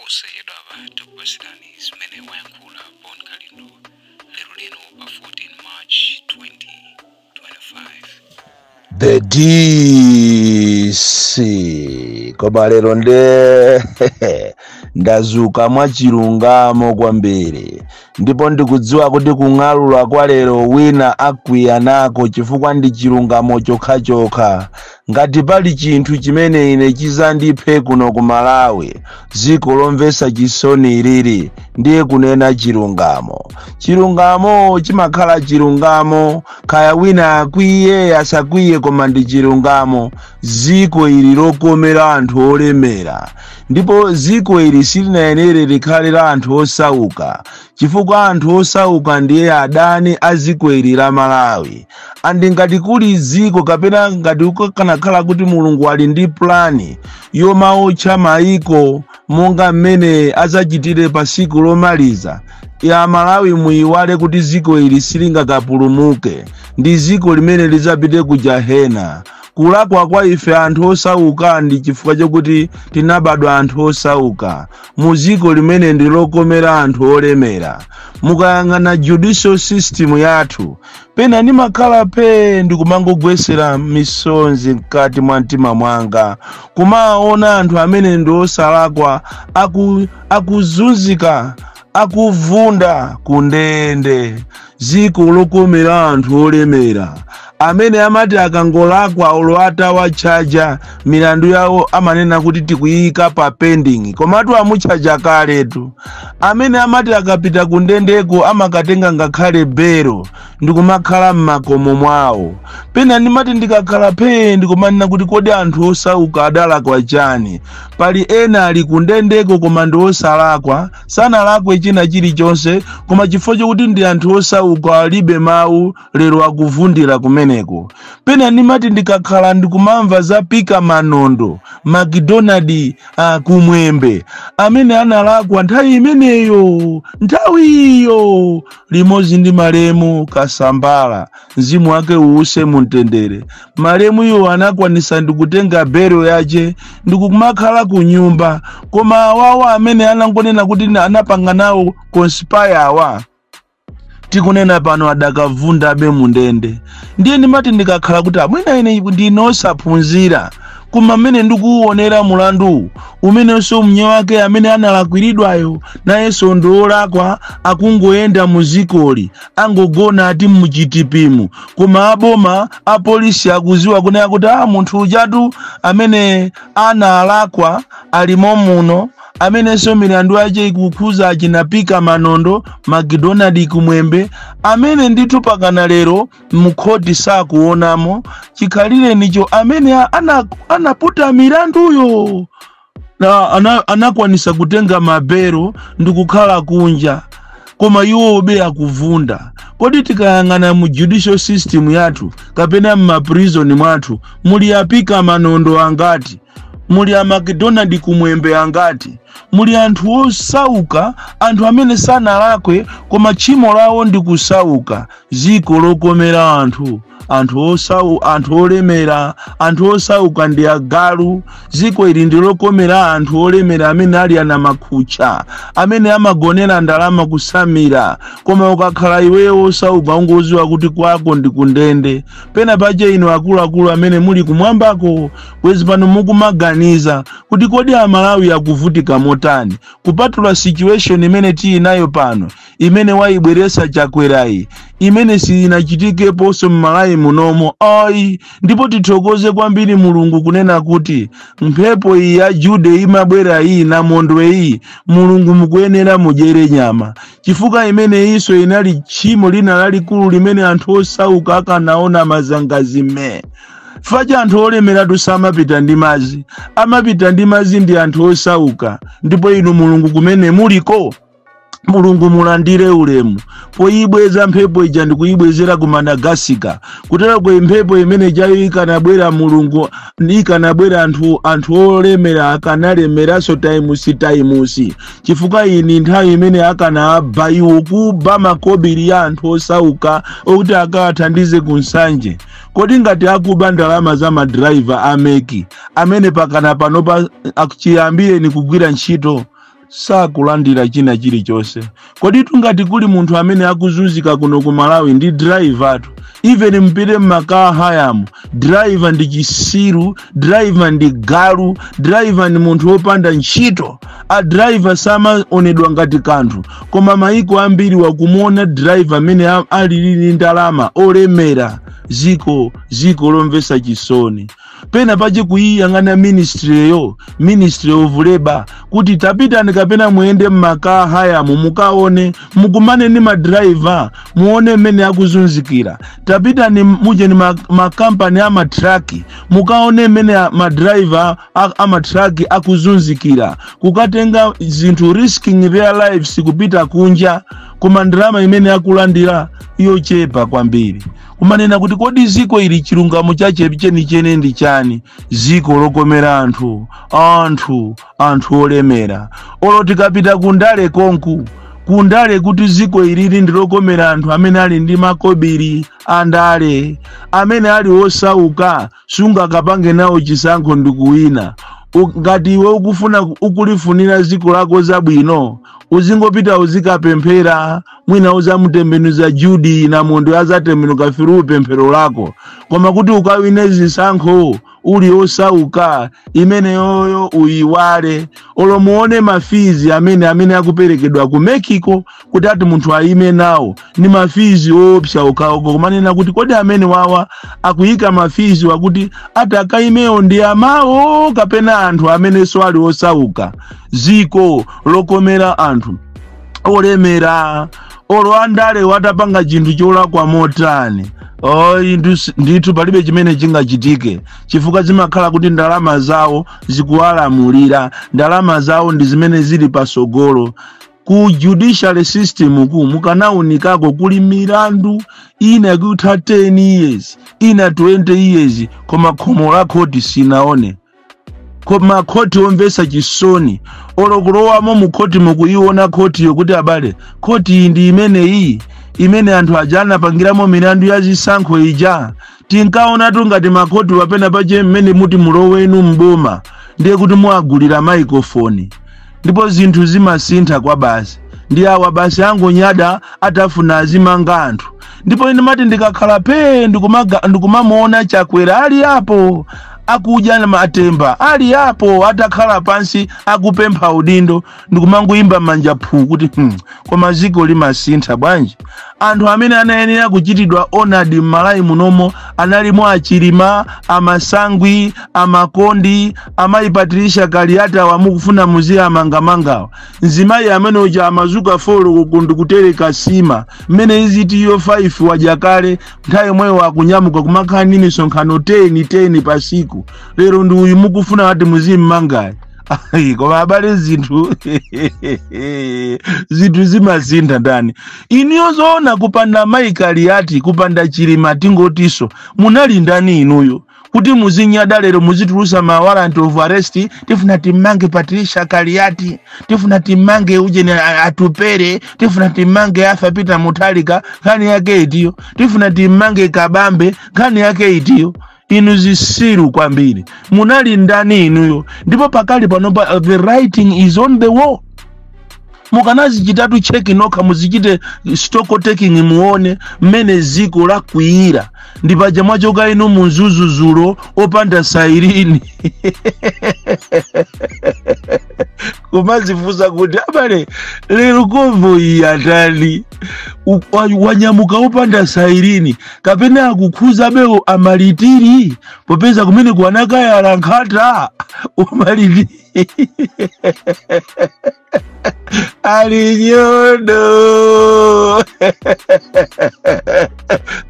posayedwa abantu kubasilani zimene wayankhula Bon Kalindo lero lino pa 14 March 2025. The DC koma lero ndazuka mwachilungamo kwambiri ndipo ndikudziwa kuti kung'alula kwa lero wina akwiya nako chifukwa ndi chilungamo chokha ngati pali chinthu chimene ine chizandiphe kuno ku Malawi dziko lomvetsa chisoni ilili ndiye kunena chilungamo chimakhala chilungamo kaya wina akwiye asakwiye koma ndi chilungamo dziko ili lokomera anthu olemera ndipo dziko ili silinayenere likhale la anthu osauka chifukwa anthu osauka ndiye adani a dziko ili la Malawi andi ngati kuli dziko kapena ngati ukanakhala kuti mulungu ali ndi plani yomaotcha maiko monga mmene azachitire pa tsiku lomaliza ya Malawi muyiwale kuti dziko ili silingakapulumuke ndi dziko limene lizapite ku Jahena. Kulakwa kwa ife anthu osauka ndi chifukwa chokuti tinabadwa anthu osauka mu dziko limene ndi lokomera anthu olemera. Mukayang'ana judicial system yathu pena ndimakhala ndikumangogwesera misonzi mkati mwa mtima mwanga kumaona anthu amene ndi osalakwa akuzunzika akuvunda kundende dziko lokomera anthu olemera amene amati akangolakwa olwata wachaja milandu yawo amanena kuti tikuyika pa pending komatu amuchaja kaletu amene amati akapita kundendeko amakatenga ngakhale bero ndikumakhala mmakomo mwawo pena ndimati ndikakhala ndikumanena kuti kodi anthu osauka adalakwa chani pali ena ali kundendeko koma ndi osalakwa sanalakwe china chilichonse koma chifukwa chokuti ndi anthu osauka alibe mawu lero akuvundira kumeneko pena ndimati ndikakhala ndikumamva za Pika Manondo McDonald kumwembe amene analakwa nthawi imeneyo limodzi ndi Malemu Kasambala mzimu wake uuse mumtendere Malemu yo anakwanisa ndikutenga bero yache ndikumakhala ku nyumba koma wawo amene anangonena kuti anapanga nawo conspire tikunena pano adakavunda be mundende ndiye ndimati ndikakhala kuti amwena ine ndinosaphunzira kuma amene ndikuonera mulandu umenenso mnye wake amene analakwiridwayo nayenso ndolakwa akungoyenda muzikoli angogona ati muchitipimu koma aboma apolisi akuziwa kunena kuti munthu ujatu amene analakwa alimo muno amene so milandu yache ikukhuza achina Pika Manondo McDonald kumwembe amene ndithu pakana lero mukhoti sakuonamo chikhalire nicho amene anaputa milanduyo na anakwanisa kutenga mabero ndikukhala kunja koma iwo be akuvunda. Kodi tikayang'ana mu judicial system yathu kapena mu prison mwathu muli a Pika Manondo angati muli a McDonald kumwembe angati muli anthu osauka anthu amene sanalakwe koma tchimo lawo ndi kusauka dziko lokomera anthu olemera anthu osauka ndi agalu dziko ili ndi lokomera anthu olemera amene ali ana makhucha amene amagonera ndalama kusamira koma ukakhala iweyo osauka ungoziwa kuti kwako ndi kundende pena pache ino akuluakulu amene muli kumwambako kwezi pano mukumaganiza kuti kodi Amalawi akuvutika motani kupatula situation imene nayo pano imene waibweresa chakwerayi imene sinachitike poso Malawi munomo ndipo tithokoze kwambiri Mulungu kunena kuti mphepo iyi ya Jude imabwera iyi na mondo iyi Mulungu mukuyenera mujere nyama chifukwa imene iso inali tchimo lina lalikulu limene anthu osauka akanaona mazangazi faja anthu olemera tusamapita ndi mazi amapita ndi mazi ndi anthu osauka ndipo inu Mulungu kumene muliko Mulungu mulandire ulemu poyibweza mphepo ija ndikuyibwezera ku Madagascar kutera kwa mphepo imene jayo ikanabwera Mulungu ikanabwera anthu olemera akanalemeraso times chifukwa ini nthawi imene akanaba iwo kuba makobiri ya anthu osauka okuti akawathandize kunsanje kodi ngati akuba ndalama za madriver ameki amene pakana panopa akuchiyambire ni kugwira ntchito sakulandira china chilichonse. Kodi tungati kuli munthu amene akuzunzika kuno ku Malawi ndi driver tu, even mpite mmakaa hayamu, driver ndi chisiru, driver ndi galu, driver ndi munthu wopanda ntchito. A driver samaonedwa ngati kanthu, koma maiko ambiri wakumuona driver amene alili ndalama olemera. Ziko lomvesa chisoni. Pena pache kuiyang'ana ministry of labor kuti tapitani kapena muende mmakaa hayamu mukaone, mukumane ni madriver muone mene akuzunzikira. Tapitani muje ni makampani ama truck mukaone mene madriver ama truck akuzunzikira, kukatenga zinthu risking their lives kupita kunja, kumandrama imene akulandira iyo chepa kwambiri. Kumanena kuti kodi ziko ili chilungamo chache cheni ndi chani? Ziko lokomera anthu olemera. Olo tikapita kundale konku, kundale kuti ziko ilili ndilokomera anthu amene ali ndi makobiri andale, amene ali osauka sunga kapange nawo chisankho ndikuwina. Ngati iwe ukufuna ukulifunira ziko lako zabwino, uzingopita uzikapemphera, mwina uzamutembenuza Judi na mondo azatembenuka firu pemphero lako. Koma kuti ukawine zisankho uli osauka, imene yoyo uyiwale. Olo muone mafizi amene akuperekedwa ku Mexico kuti ati munthu aime nawo ni mafizi opsa ukauko. Kumanena kuti kodi amene wawa akuyika mafizi wakuti ati akaimewo ndi amawo kapena anthu amene so ali osauka. Ziko lokomera anthu olemera. Olo andale watapanga chinthu chola kwa motani, ndithu palibe chimene chingachitike, chifukwa zimakhala kuti ndalama zawo zikuwalamulira, ndalama zawo ndi zimene zili pasogolo. Ku judicial system ku mukanaunikako kuli milandu ina kutha 10 years, ina 20 years, koma khomo la khoti sinaone. Koma khoti omvesa chisoni. Olo kulowamo mu khoti mukuiona khoti yokuti abale, khoti ndi imene anthu ajana pangiramo milandu ya zisankho ija. Tinkaona ngati makhoti wapena pache mmene muti mulowenu mboma ndiye kuti muagulira microphone, ndipo zinthu zimasintha kwa basi. Ndi awa basi angonyada atafuna azimanga anthu. Ndipo ine mati ndikakhala ndikumamuona Chakwera ali apo akuja na matemba, ali apo atakhala pansi akupempha udindo, ndikumangoimba manja phu kuti koma ziko limasintha bwanji. Anthu amene anayenera kuchitidwa onadi m'Malawi munomo analimo Achilima, Amasangwi, Amakondi, Amayi Patricia Kaliata wamukufuna muziya amangamangawa. Nzimayi amene uja amazuka folo kutereka sima, mmene iziti yo 5 wajakale nthawi mweyo wakunyamuka kumakhala nini sonkhano 10 pasiku. Lero ndi uyu mukufuna ati muzimmangayi. Koma abale zinthu zimasintha ndani. Iniyo zoona kupanda Mayi Kaliati, kupanda Chilima tingotiso, munali ndani inuyo kuti muzinyada lero muzitulusa ma warrant of arrest? Tifuna timange Patricia Kaliati, tifuna timange uje atupere, tifuna timange Arthur Peter Mutharika, kani yake itiyo, tifuna timange Kabambe, kani yake itiyo. Inu zisiru kwambiri, munali ndani inuyo? Ndipo pakali panopa the writing is on the wall. Mukanazi chitatu cheki noka muzichite stock taking muone mmene ziko la kuira. Ndipaja mwachoka inu munzuzuzulo opanda sairini. Kumazifuza kuti abale lero konvo iyatali wanyamuka opanda sairini kapena akukhuza beo amalitiri popeza kumene kuanakaya alankata umalitiri. Alinyodo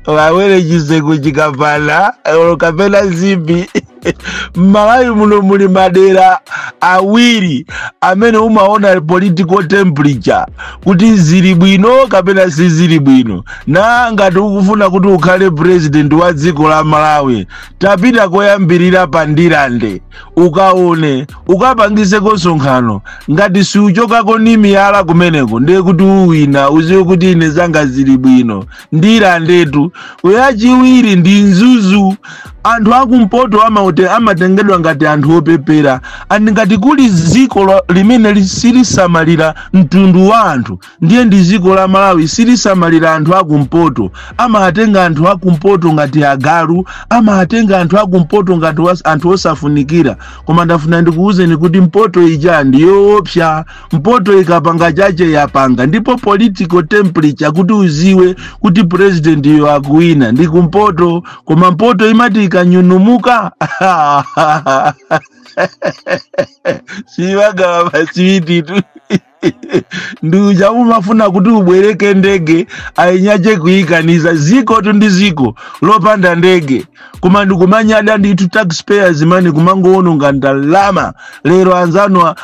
wawele chiseko chikapala kapena zipi. M'Malawi muno muli madera awiri amene umaona political temperature kuti zili bwino kapena si zili bwino. Na ngati ukufuna kuti ukhale president wa dziko la Malawi, tapita koyambirira pandilande ukaone, ukapangise kosonkhano. Ngati si uchokako ni miyala kumeneko ndiye kuti uwina, uziwe kuti ine zanga zili bwino. Ndilandetu uyachiwiri ndi nzuzu. anthu akumpoto amatengedwa ngati anthu opepera, andi ngati kuli ziko limene lisilisamalira mtundu wa anthu ndiye ndi ziko la Malawi silisamalira anthu akumpoto. Amatenga anthu akumpoto ngati agalu, amatenga anthu akumpoto ngati anthu osafunikira. Koma ndafuna ndikuwuzeni kuti mpoto ija ndiyoopsa, mpoto ikapanga chache yapanga, ndipo political temperature kuti uziwe kuti president yo akuwina ndi kumpoto. Koma mpoto imati ikanyunumuka siwagawa maswiti tu nduja umafuna kuti ubwereke ndege ainyache kuikaniza ziko tu ndi ziko lopanda ndege. Koma ndikumanyada nditu taxpayers mani kumangoona ngandalama. Lero anzano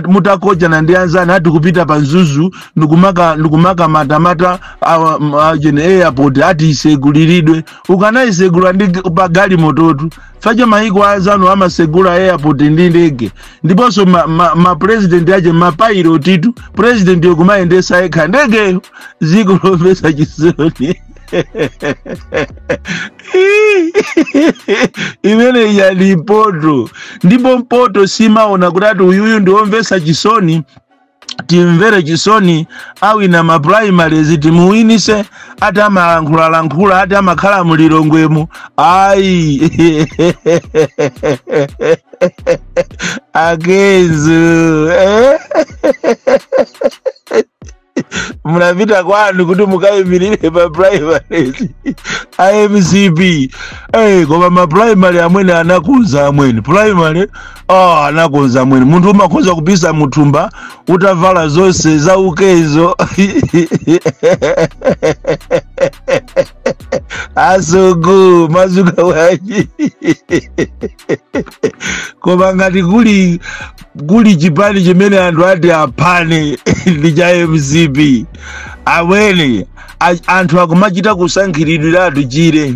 mutakoja na ndi anzano ati kupita panzuzu ndikumaka matamata jene airport ati iseguliridwe. Ukanaisegula ndi pagali mototu faja maiko anzano amasegula airport ndi ndege. Ndiponso ma president aje mapilot tu president yokumaendesa eka ndege ziko lopesa chisoni. Imene ya ni mpoto. Ndipo mpoto simaona kutatu uyuyu ndiomvesa chisoni. Timvere chisoni awina ma primaries timuwinise ata malankhula ata makhala mulilongwemo. Ai akezu mnapita kwanu kuti mukayimirire pa primaries IMCP. Koma ma primary amwene anakonza amwene primary anakonza amwene munthu umakonza kupisa muthumba utavala zonse za ukezo asogo mazuka waji koma ngati kuli chipani chimene anthu ati apane ndi cha MCP amwene anthu akumachita kusankhiridwiratu chire.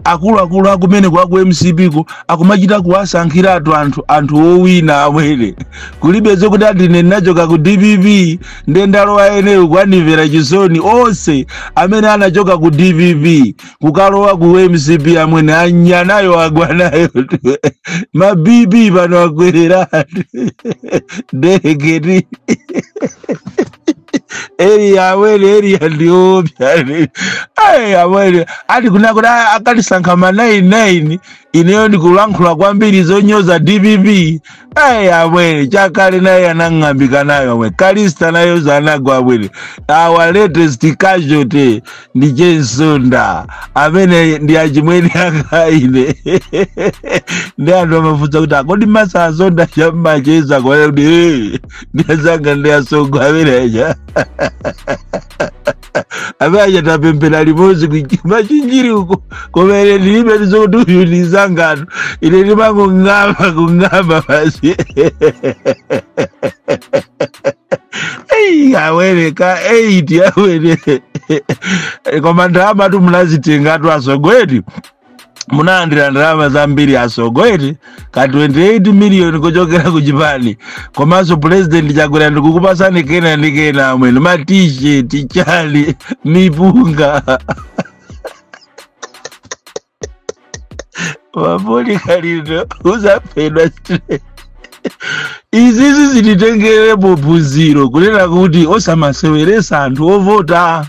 Akulu akumene kwa MCP ko akumachita kuwasankhiratu anthu owina amwene. Kulibe zokuti ati nenachoka ku DPP ndendalowa ene kwanimvera chisoni onse amene anachoka ku DPP kukalowa ku MCP amwene anyanayo agwanayo mabibi pano akwereratu ndegeti area ndiopya. Amwene ati kunakuda akalisankha ma 99 ineyo ndikulankhula kwambiri zonyoza DPP. Amwene chakale naye anang'ambika nayo amwene Kalista nayo zanagwa amwene. Our latest casualty ndi Jensonda amene ndi achimwene akaine ndi anthu amafunsa kuti akodi masazonda chamacheza kwa kuti ndiyazanga ndiyasongo ameneja abaja tapempera limozi machinjiri uko komene ndilibe ndizokuti uyu ndizangano ine ndimango kung'amba basi. Awene ka 8 awene koma ndalama tu munazitengatu asogweti munaandira ndalama zambiri asogweti ka 28 million kuchokera ku Japan. Komanso president chakwera ndikukupasani kena ndi kena amwene ma t-shirt chali mipunga wapoli kalino uzapedwa straight. Izizi zititengere popuziro kunena kuti osamaseweresa anthu ovota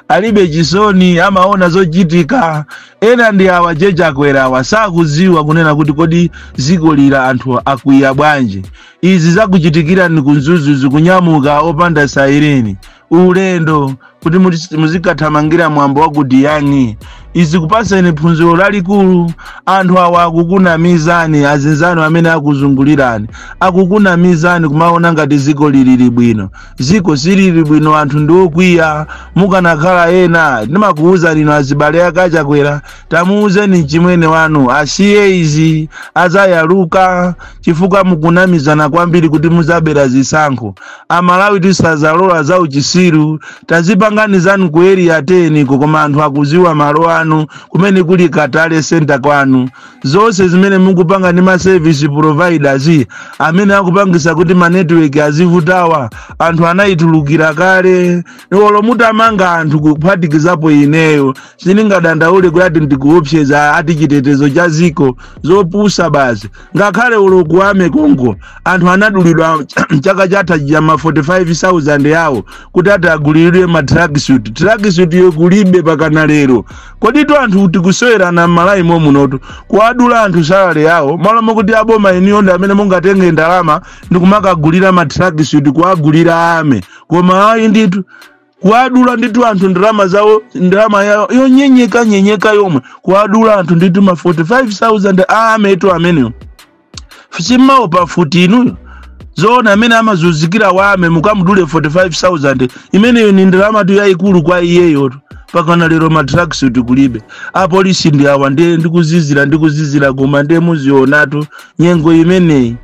alibe chisoni amaona zochitika. Ena ndi awa jechakwera awa sakuziwa kunena kuti kodi ziko lira anthu akwiya bwanji. Izi zakuchitikira ni kunzuzu kunyamuka opanda saireni ulendo kuti muzikathamangira mwambo wa kudiyani. Izi kupaseni phunziro lalikulu. Anthu awa akukuna mizani azinzano amene akuzungulirani akukuna mizani kumaona ngati ziko lili bwino. Ziko silili bwino anthu ndiokwiya mukanakhala ena. Ndimakuuza lino azibale akachakwera tamuuzeni chimwene wanu asiye izi azayaluka chifukwa mukunamizana kwambiri kuti muzabera zisankho. Amalawi tisazalola za uchisiru tazipanganizani ku area 10 koma anthu akuziwa malo kwanu, kumene kuli Katale center kwanu. Zonse zimene mukupanga ndi ma service providers amene akupangisa kuti ma network azivutawa, anthu anayitulukira kale. Olo mutamanga anthu kuphatikizapo ineyo, siningadandaule kuti ndikuopseza ati chitetezo cha ziko zopusa basi. Ngakhale ulo kuame Kongo, anthu anadulidwa chaka chatha cha ma 45,000 yawo kuti atagulirwe ma tracksuit. Tracksuit yo kulibe pakana lero. Kodi to anthu tikuswera na malai munoto kuadula anthu salary yawo, malo kuti aboma iniyonda amene mungatenge ndalama ndikumakagulira ma tracksuit kuagulira ame. Koma ayi nditu kuadula nditu anthu ndalama zawo, ndalama yawo nyenyeka yomwe kuadula anthu nditu ma 45,000 ame to ameneyo. Fisimawo pa futi inuyo zona amene amazuzikira wame mukamudule 45,000 imeneyo ni ndalama tu yayikulu kwa iyeyo pakana lero ma tracksuit kulibe. Apolisi ndi awa ndikuzizira koma ndi muzionatu nyengo imeneyi.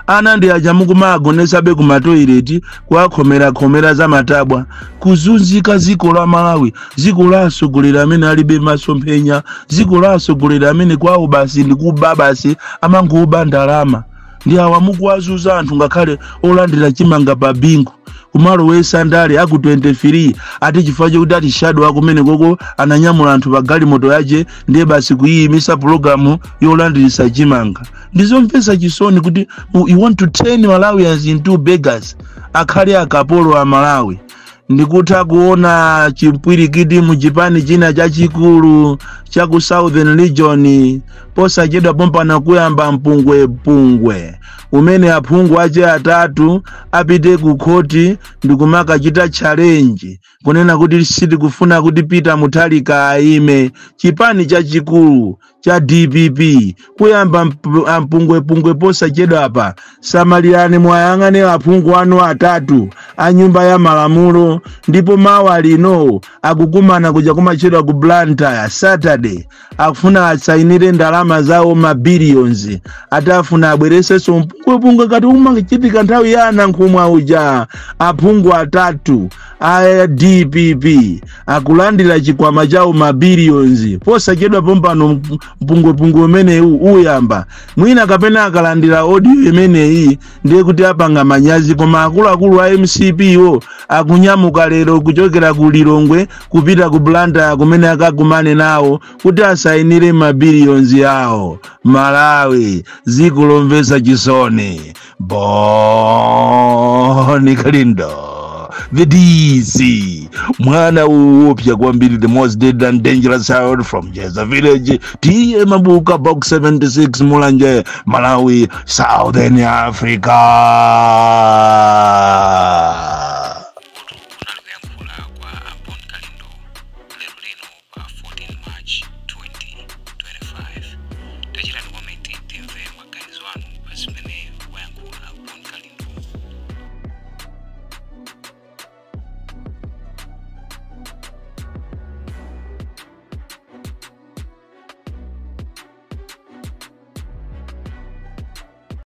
Ana ndi aja mukumagonesa be ku toilet kuakhomera za matabwa. Kuzunzika ziko la Malawi, ziko la asogolera amene alibe masomphenya, ziko la asogolera amene kwawo basi ndikuba basi amangoba ndalama. Ndi awa mukuwazuza anthu ngakhale olandira chimanga pa bingu kumalo we sandale aku 23 ati chifukwa chokuti ati shadow akumene koko ananyamula anthu pa galimoto yache ndiye basi kuyimisa programu yolandirisa chimanga. Ndizomvesa chisoni kuti you want to turn Malawians into beggars, akhale akapolo a Malawi. Ndikutha kuona chimpwirikiti muchipani china chachikulu chaku Southern Region posachedwa pompana kuyamba mpungwe umene aphungu ache atatu apite ku khoti ndikumaka chita challenge kunena kuti siti kufuna kuti Peter Mutharika aime. Chipani chachikulu cha DPP kuyamba mpungwe posachedwa apa. Samalirani mwayang'ane aphungu anu atatu a nyumba ya malamulo, ndipo mawa lino akukumana kuja kumachedwa ku Blantyre Saturday akufuna asainire ndalama zawo ma billions, atafuna abwereseso mpungwe kati umachitika nthawi ya anankhumwa uja. Aphungu atatu a DPP akulandira chikwama chawo ma billions posachedwa pompano mpungwe umene uyamba. Mwina kapena akalandira audio imene iyi ndiye kuti apanga manyazi, koma akuluakulu a MCP akunyamuka lero kuchokera ku Lilongwe kupita ku Blantyre kumene akakumane nawo kuti asainire ma billions yawo. Malawi ziko lomvesa chisoni. Boni Kalindo the DC mwana uopya kwambiri, the most dead and dangerous child from Jeza Village, TM Mabuka Box 76 Mulanje, Malawi, Southern Africa.